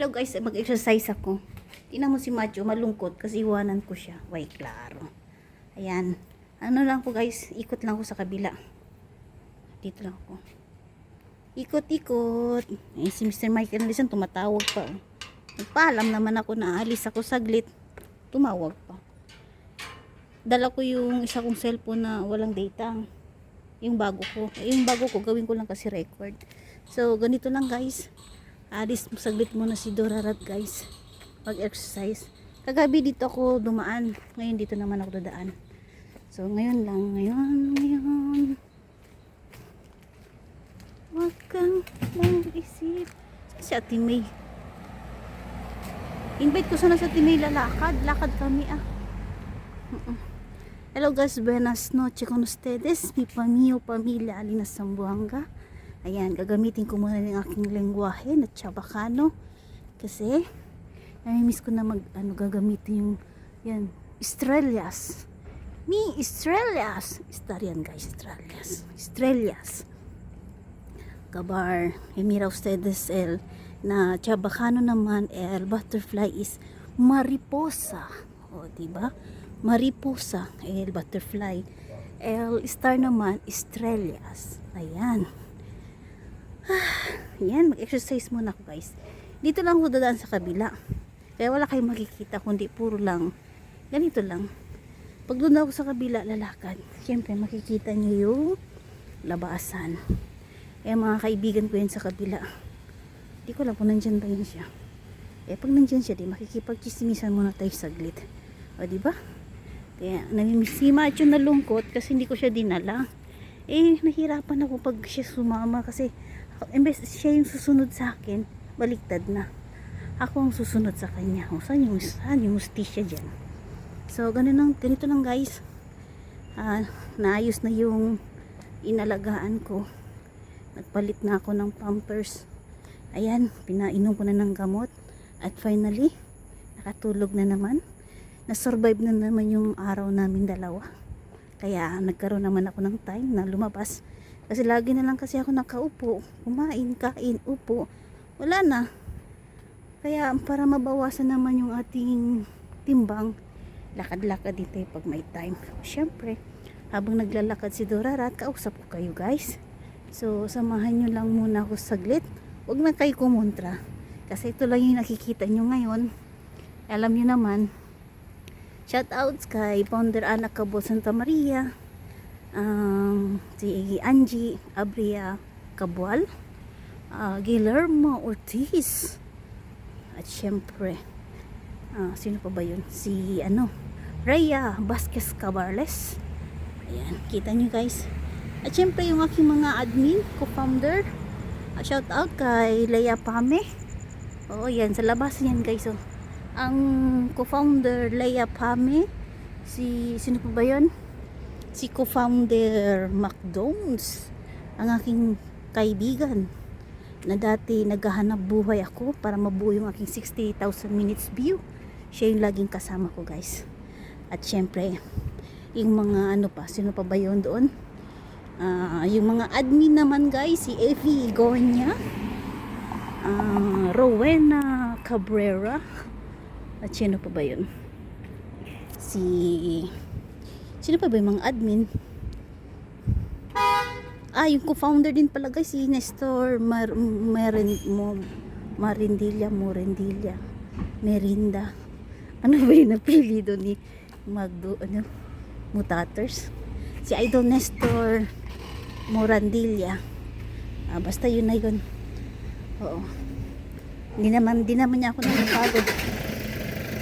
Hello guys, mag-exercise ako. Tingnan mo si Macho, malungkot kasi iwanan ko siya. Way, klaro. Ayan. Ano lang ko guys, ikot lang ko sa kabila. Dito lang ako. Ikot-ikot. Eh, si Mr. Michael Listen, tumatawag pa. Nagpaalam naman ako na alis ako saglit. Tumawag pa. Dala ko yung isa kong cellphone na walang data. Yung bago ko. Yung bago ko, gawin ko lang kasi record. So, ganito lang guys. Alis saglit muna si Dorarat guys. Mag-exercise. Kagabi dito ako dumaan. Ngayon dito naman ako dadaan. So, ngayon lang. Ngayon. Huwag kang mag-isip. Si Ate May. Invite ko sana sa Ate May lalakad. Lakad kami Hello guys, buenas noches con ustedes. Mi pamilya Alinas Zamboanga. Ayan, gagamitin ko muna ng aking lengguwahe na Chabacano. Kasi, namimiss ko na gagamitin yung, yan, estrellas. Mi estrellas. Istarian guys, estrellas. Gabar, mira ustedes na Chabacano naman, butterfly is mariposa. O, diba? Mariposa, butterfly. Star naman, estrellas. Ayan. Yan, mag-exercise muna ako guys. Dito lang ako dadaan sa kabila. Kaya wala kayong makikita, kundi puro lang. Ganito lang. Pag doon ako sa kabila, lalakad. Siyempre, makikita nyo yung labasan. Kaya mga kaibigan ko yan sa kabila. Hindi ko lang kung nandyan ba yun siya. Pag nandyan siya, makikipag-chismisan muna tayo saglit. O, diba? Kaya, namimiss si Macho na lungkot kasi hindi ko siya dinala. Nahirapan ako pag siya sumama kasi imbes siya yung susunod sa akin, baliktad na. Ako ang susunod sa kanya. Saan yung mustisya dyan? So, ganito lang guys. Naayos na yung inalagaan ko. Nagpalit na ako ng pampers. Ayan, pinainom ko na ng gamot. At finally, nakatulog na naman. Na-survive na naman yung araw namin dalawa. Kaya, nagkaroon naman ako ng time na lumabas. Kasi lagi na lang kasi ako nakaupo, kumain, kain, upo. Wala na. Kaya para mabawasan naman yung ating timbang, lakad-lakad dito pag may time. Siyempre, habang naglalakad si Dorarat, kausap ko kayo guys. So, samahan nyo lang muna ako saglit. Huwag na kayo kumontra. Kasi ito lang yung nakikita nyo ngayon. Alam nyo naman, shoutouts kay Founder Ana Cabo Santa Maria. Si Angie Abria Cabual, Guillermo Ortiz, at syempre sino pa ba yun? Si Rhea Vasquez Cabarles. Ayan, kita nyo guys. At syempre yung aking mga admin, co-founder. Shout out kay Leia Pame. Oo, yan, sa labas yan guys. Ang co-founder Leia Pame, sino pa ba yun? Si co-founder McDonald's, ang aking kaibigan na dati naghahanap buhay ako para mabuo yung aking 60,000 minutes view. Siya yung laging kasama ko guys. At syempre yung mga sino pa ba yun doon? Yung mga admin naman guys, si Evie Gonya, Rowena Cabrera, at sino pa ba yun? Sino pa ba yung mga admin? Yung co-founder din pala guys, si Nestor Merendilla. Ano ba yung napili doon ni Mutators? Si Idol Nestor Morandilla. Basta yun na yun. Oo. Hindi naman niya ako napapagod.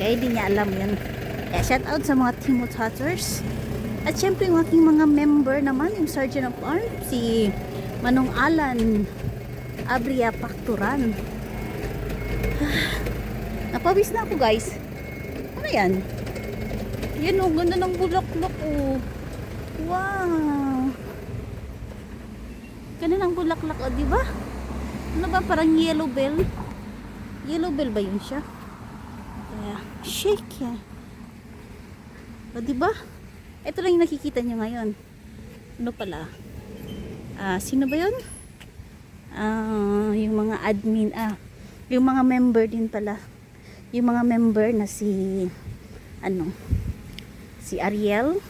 Kaya hindi niya alam yun. Kaya shout out sa mga Team Mutators. At syempre yung aking mga member naman, yung Sergeant of Arms, si Manong Alan Abria Pacturan. Napawis na ako guys. Ano yan? Yan ganda ng bulaklak Wow. Ganda ng bulaklak diba? Ano ba, parang yellow bell? Yellow bell ba yun siya? Kaya, shake yan. Diba? Ito lang yung nakikita nyo ngayon. Ano pala? Sino ba yun? Yung mga admin. Yung mga member din pala. Yung mga member na si ano, si Ariel.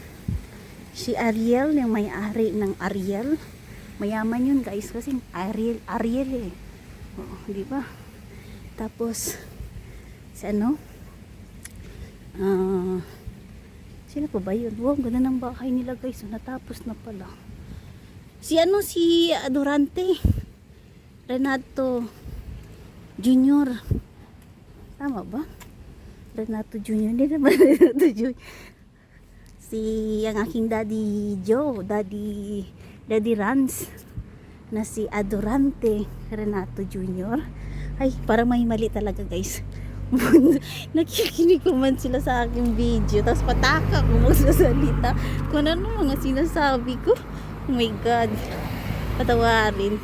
Si Ariel, yung may-ari ng Ariel. Mayaman yun guys kasi Ariel eh. Oo, di ba? Tapos si ano? Sino pa ba yun? Wow, ganda ng bahay nila guys. Natapos na pala. Si ano, si Adorante. Renato Junior. Tama ba? Renato Junior. Hindi naman Renato Junior. Si ang aking Daddy Joe. Daddy Rans. Na si Adorante Renato Junior. Ay, parang may mali talaga guys. Nakikinig man sila sa aking video. Tapos pataka ko magsasalita. Kung ano mga sinasabi ko. Oh my God. Patawarin.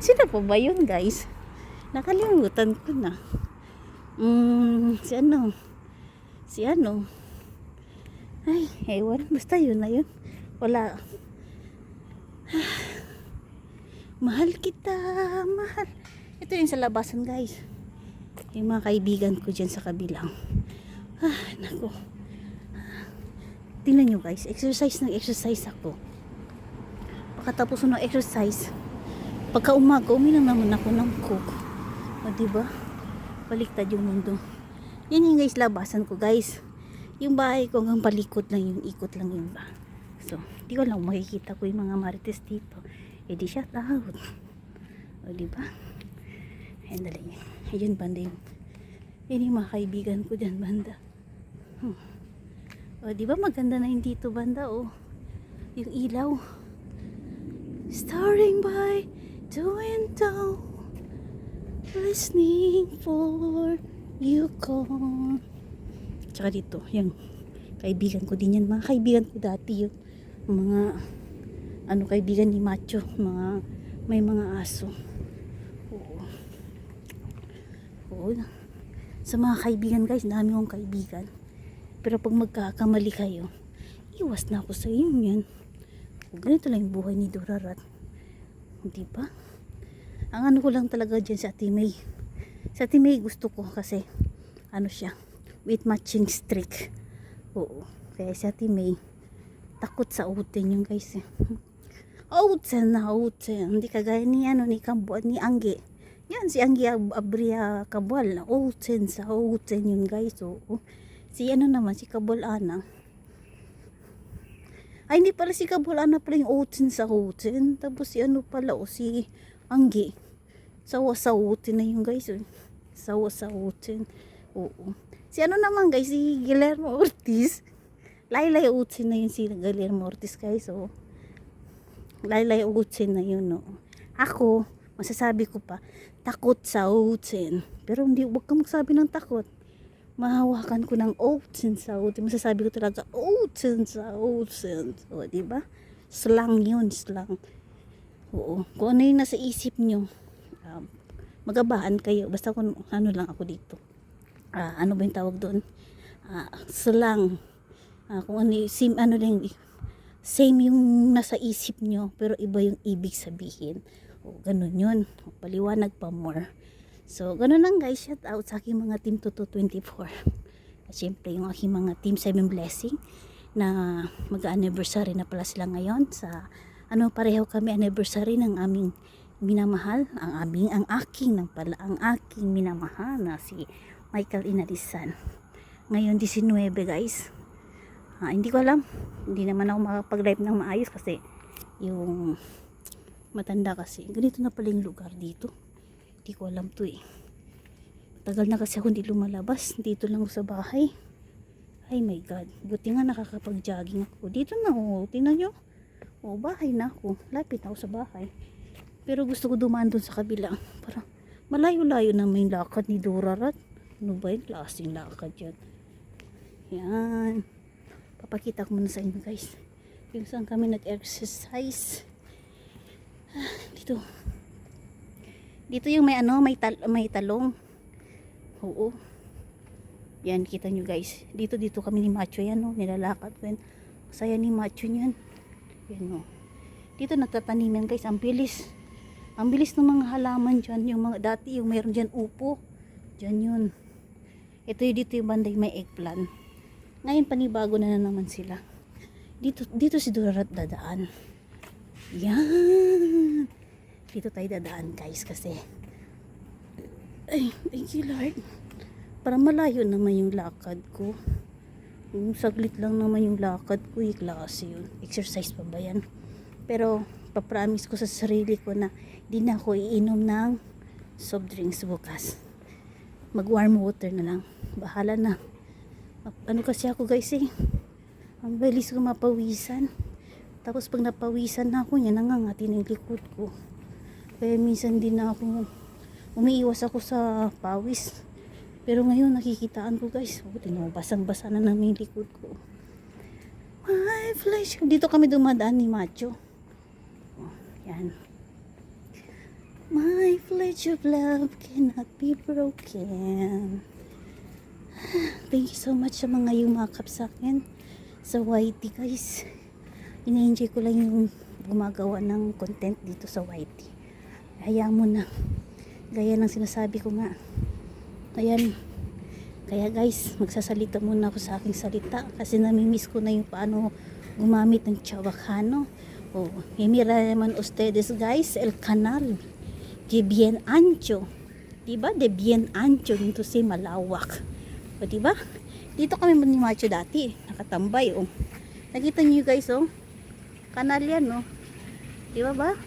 Sino pa ba yun guys? Nakalimutan ko na. Si ano? Ay, ewan. Basta yun na yun. Wala. Mahal kita, mahal. Ito yung sa labasan guys. Yung mga kaibigan ko dyan sa kabilang. Nako. Tingnan nyo guys. Exercise ako. Pagkatapos ng exercise, pagka umaga, uminom naman ako ng coke. O diba? Baliktad yung mundo. Yan yung guys, labasan ko guys. Yung bahay ko hanggang palikot lang yung ikot lang yung ba. So, di ko lang makikita ko yung mga marites dito. Eh di shout out. O diba? Ayan dali. Ayun banda yun. Yan yung mga kaibigan ko dyan banda. O diba maganda na yung dito banda o. Yung ilaw. Starting by the window, listening for you call. Tsaka dito, yung kaibigan ko din yan. Mga kaibigan ko dati yun. Mga kaibigan ni Macho. May mga aso. Oo. Sa mga kaibigan guys, dami kong kaibigan. Pero pag magkakamali kayo, iwas na ako sa inyo yan. Ganito lang yung buhay ni Durarat. Hindi ba? Ang ano ko lang talaga dyan sa Ate May. Sa Ate May gusto ko kasi siya, with matching streak. Oo. Kaya sa Ate May, takot sa utin yung guys eh. Utin. Hindi kagaya ni ni Angge. Yan si Angge Abria Kabal. Utin yun guys. Oo. Si naman, si Kabal Ana. Ay, hindi pala si Kabal Ana pala yung utin sa utin. Tapos si pala si Angge. Sawa-sawutin na yung guys. Sawa-sawutin. Oo. Si naman guys, si Guillermo Ortiz. Laylay utin na yun si Guillermo Ortiz guys. Oo. Laylay utin na yun. Oo. Ako, masasabi ko pa, takot sa utin. Pero wag kang magsabi ng takot. Mahawakan ko ng utin sa utin. Masasabi ko talaga, utin sa utin. O, diba? Slang yun, slang. Oo. Kung ano yung nasa isip nyo, magabaan kayo. Basta kung lang ako dito. Ano ba yung tawag doon? Slang. Kung same yung nasa isip nyo, pero iba yung ibig sabihin. O, ganun yun. Paliwanag pa more. So, ganun lang guys. Shout out sa aking mga Team Toto 24. At syempre, yung aking mga Team 7 Blessing na mag-anniversary na pala sila ngayon. Sa, pareho kami anniversary ng aming minamahal. Ang aking minamahal na si Michael Inalisan. Ngayon, 19 guys. Hindi ko alam. Hindi naman ako makapag-live ng maayos kasi yung matanda kasi. Ganito na pala yung lugar dito. Hindi ko alam to eh. Tagal na kasi ako hindi lumalabas. Dito lang ako sa bahay. Ay my God. Buti nga nakakapag-jogging ako. Dito na ako. Tingnan nyo. Bahay na ako. Lapit na ako sa bahay. Pero gusto ko dumaan dun sa kabila. Para malayo-layo na may lakad ni Durarat. Ano ba yung klaseng lakad yan? Yan. Papakita ko muna sa inyo guys. Yung saan kami nag-exercise. Dito yung may talong. Oo. Yan, kita nyo guys. Dito kami ni Macho yan, nilalakad ko yan. Masaya ni Macho yan. Yan, Dito nagtatanim yan guys. Ang bilis. Ang bilis ng mga halaman dyan. Yung mga dati, yung mayroon dyan upo. Dyan yun. Ito yung dito yung banday may eggplant. Ngayon panibago na naman sila. Dito si Dora dadaan. Yan. Dito tayo dadaan guys kasi. Ay, thank you Lord. Para malayo naman yung lakad ko. Yung saglit lang naman yung lakad ko. Yung klase yun. Exercise pa ba yan? Pero papromise ko sa sarili ko na di na ako iinom ng soft drinks bukas. Mag warm water na lang. Bahala na. Ano kasi ako guys eh. Ang bilis ko mapawisan. Tapos pag napawisan na ako niya, nangangati ng likod ko. Kaya minsan din na ako umiiwas ako sa pawis. Pero ngayon nakikitaan ko guys. Basang-basa na namin yung likod ko. My flesh. Dito kami dumadaan ni Macho. Yan. My fledge of love cannot be broken. Thank you so much sa mga yumakap sa akin sa YT guys. Ina-enjoy ko lang yung gumagawa ng content dito sa YT. Hayaan mo na. Gaya ng sinasabi ko nga. Ayan. Kaya guys, magsasalita muna ako sa aking salita kasi namimiss ko na yung paano gumamit ng Chavacano. Oh, mira naman ustedes guys, el canal de bien ancho. Diba? De bien ancho dito si malawak. O diba? Dito kami ni Macho dati, nakatambay oh. Nakita niyo guys oh. Kanal yan oh. Diba ba?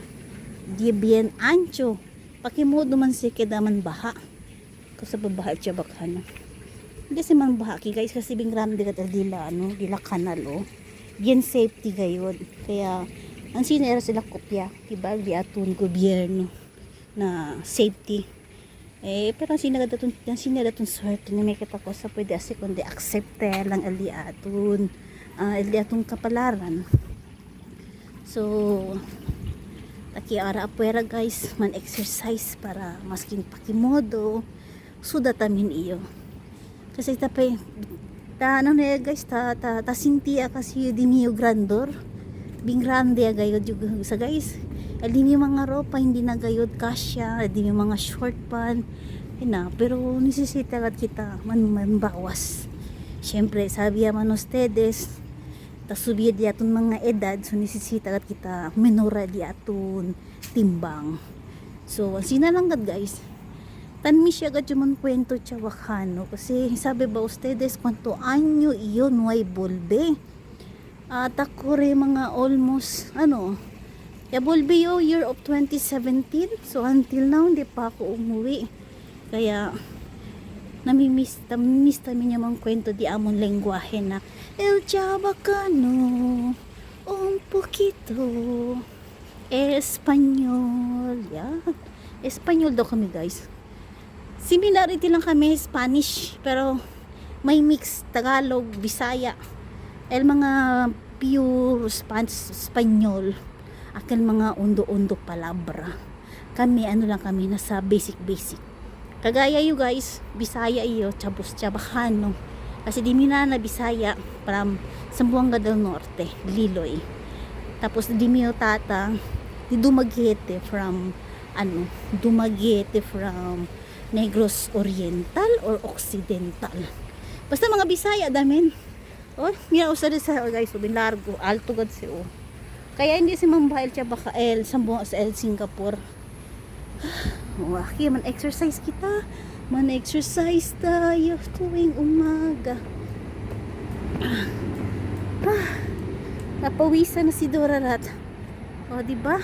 De bien ancho. Pakimodo man si kedaman baha. Kasi babaha siya bakana. Hindi si man baha ki guys kasi bingram de dila ano, dila kanal oh. Bien safety gayod. Kaya ang sinera sila kopya, diba? Di atun gobyerno na safety. Pero ang sinera datun swerte na may kita ko sa pwede asi kundi accepte lang ali atun kapalaran. So, taki ara apwera guys, man exercise para maskin pakimodo, sudatamin iyo. Kasi tapay, ano na guys, sintiya kasi di miyo grandor. Bing grande agayod yung sa guys. Alin yung mga ropa hindi na gayod kasya, alin yung mga short pan. Ina, pero nisisita kita manbawas. Syempre, sabi man ustedes, tasubya di aton mga edad, so nisisita kita menora di aton timbang. So, ang sinalanggad guys, tanmi siya agad yung kwento Chavacano kasi sabi ba ustedes, kwanto anyo iyon way bolbe. Takore mga almost Yabolbe year of 2017. So until now hindi pa ako umuwi. Kaya namimiss namin yung mga kwento di amon lengguahe na El Chavacano un poquito Espanyol. Yeah. Espanyol daw kami guys. Similarity lang kami Spanish pero may mix Tagalog, Bisaya. El mga pure Spanyol. Akin mga undo-undo palabra. Kami lang kami nasa basic. Kagaya you guys, Bisaya iyo, Chavacano. Kasi di minana Bisaya from Zamboanga del Norte, Liloy. Tapos di miyo tata di Dumaguete from Negros Oriental or Occidental. Basta mga Bisaya damin. Oh, mira usad sa guys, bin largo, alto gad si Kaya hindi si Mambael siya baka Sambuanga sa Singapore. Okay, man exercise kita. Man exercise tayo tuwing umaga. Napawisan na si Dora Rat. O, diba?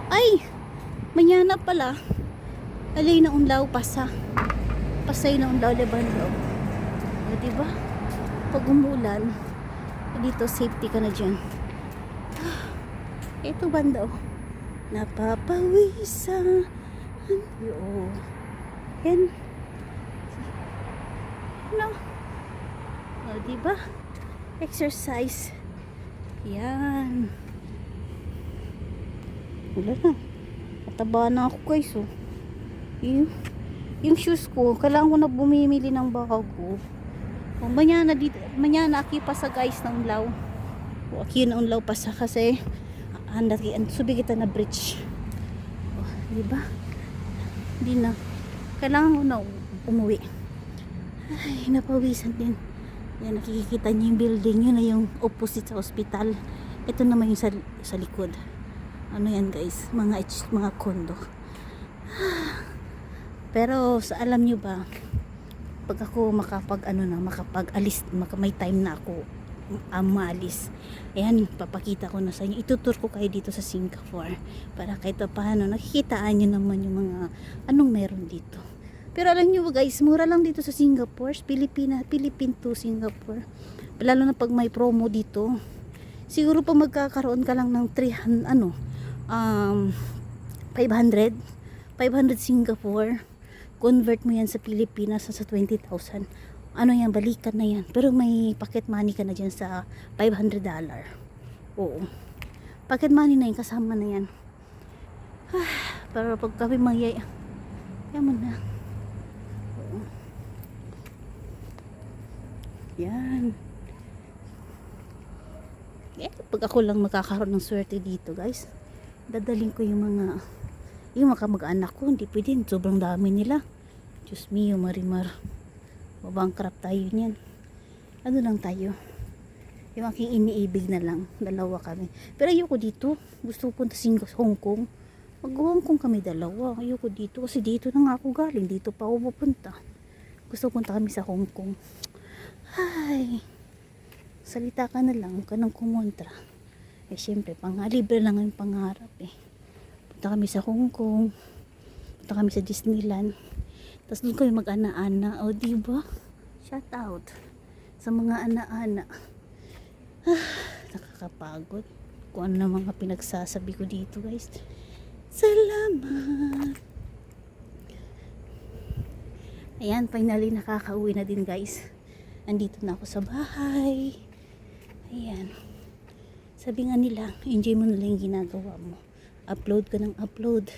Ay! Manyana pala. Alay na unlaw pasay na unlaw lebando. O, diba? Pag umulan, dito safety ka na dyan. Ito banda oh. Napapawisan. Yan. No. O, diba? Exercise. Yan. Wala na. Mataba na ako guys oh. Yung shoes ko, kailangan ko na bumimili ng bago. O, manyana aki pa sa guys ng unlaw. O, aki na unlaw pa sa kasi subig kita na bridge. Diba? Hindi na. Kailangan ko na umuwi. Ay, napawisan din. Yan, nakikita niyo yung building. Yun na yung opposite sa ospital. Ito naman yung sa likod. Ano yan guys? Mga kondo. Pero alam nyo ba, pag ako makapag-alis, may time na ako maalis, ayan, papakita ko na sa inyo, itutur ko kayo dito sa Singapore para kahit paano nakikitaan nyo naman yung mga anong meron dito. Pero alam nyo ba guys, mura lang dito sa Singapore, Philippine to Singapore, lalo na pag may promo dito. Siguro pa magkakaroon ka lang ng 500 Singapore, convert mo yan sa Pilipinas sa 20,000. Ano yan, balikan na yan. Pero may pocket money ka na dyan sa $500. Oo. Pocket money na yan, kasama na yan. Pero pag kami magyaya, kaya mo na. Oo. Yan. Pag ako lang makakaroon ng swerte dito guys, dadaling ko yung mag-anak ko. Hindi pwede, sobrang dami nila. Diyos mio, marimar. Babankrupt tayo niyan. Ano lang tayo, yung aking iniibig na lang, dalawa kami. Pero ayoko dito, gusto ko punta Hong Kong. Mag-Hong Kong kami dalawa. Ayoko dito kasi dito na nga ako galing, dito pa ako pupunta. Gusto punta kami sa Hong Kong. Ay, salita ka na lang, huwag ka nang kumontra. Eh syempre, libre lang ang pangarap eh. Punta kami sa Hong Kong, punta kami sa Disneyland, tapos doon kayo mag-ana-ana. O diba? Shout out sa mga ana-ana. Nakakapagod kung ano na mga pinagsasabi ko dito guys. Salamat. Ayan, finally nakakauwi na din guys. Andito na ako sa bahay. Ayan. Sabi nga nila, enjoy mo na lang yung ginagawa mo. Upload ka ng upload.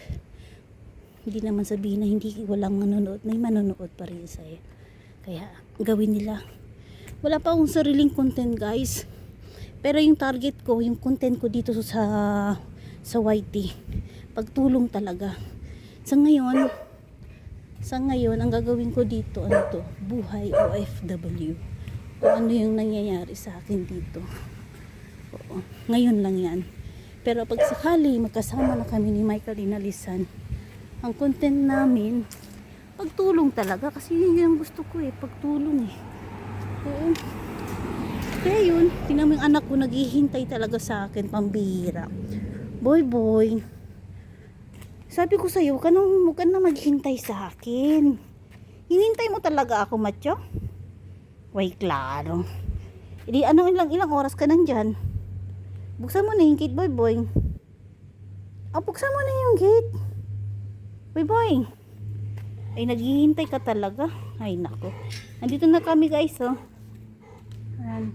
Hindi naman sabihin na walang manonood. May manonood pa rin sa'yo. Kaya gawin nila. Wala pa akong sariling content guys. Pero yung target ko, yung content ko dito sa YT, pagtulong talaga. Sa ngayon, ang gagawin ko dito, ano to, buhay OFW. Kung ano yung nangyayari sa akin dito. Oo, ngayon lang yan. Pero pag sakali magkasama na kami ni Michael Inalisan, ang content namin, pagtulong talaga. Kasi yun yung gusto ko eh, pagtulong eh. Oo. Kaya yun, tingnan mo yung anak ko, naghihintay talaga sa akin, pambihira. Boy. Sabi ko sa'yo, huwag ka na maghintay sa akin. Hinintay mo talaga ako, macho? Way, klaro. Hindi, ilang oras ka nandyan? Buksan mo na yung gate, boy. Buksan mo na yung gate. Boy. Ay, naghihintay ka talaga. Ay, nako. Nandito na kami, guys, oh. Ayan.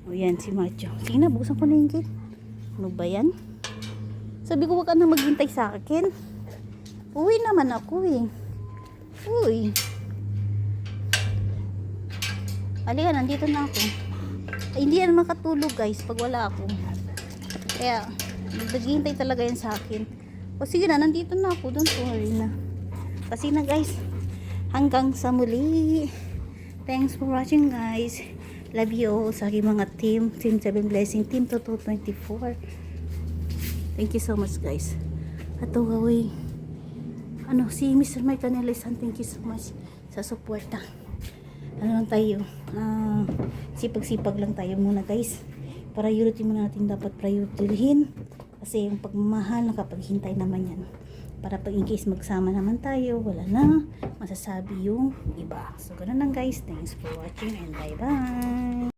O, yan, si Macho. Sige na, buksan ko na yung gate. Ano ba yan? Sabi ko, wag ka na maghintay sa akin. Uwi naman ako, eh. Uy. Halika, nandito na ako. Ay, hindi yan makatulog, guys, pag wala ako. Kaya, naghihintay talaga yan sa akin. O sige na, nandito na ako. Don't worry na. Kasi na guys, hanggang sa muli. Thanks for watching guys. Love you all sa aking mga team 7 Blessing, Team Toto 24. Thank you so much guys. At away. Si Mr. Mike Canelisan, thank you so much sa suporta. Ano lang tayo, sipag-sipag lang tayo muna guys. Priority mo natin dapat prioritihin. Kasi yung pagmamahal, nakapaghintay naman yan. Para pag in case magsama naman tayo, wala na masasabi yung iba. So, ganun lang guys. Thanks for watching and bye-bye.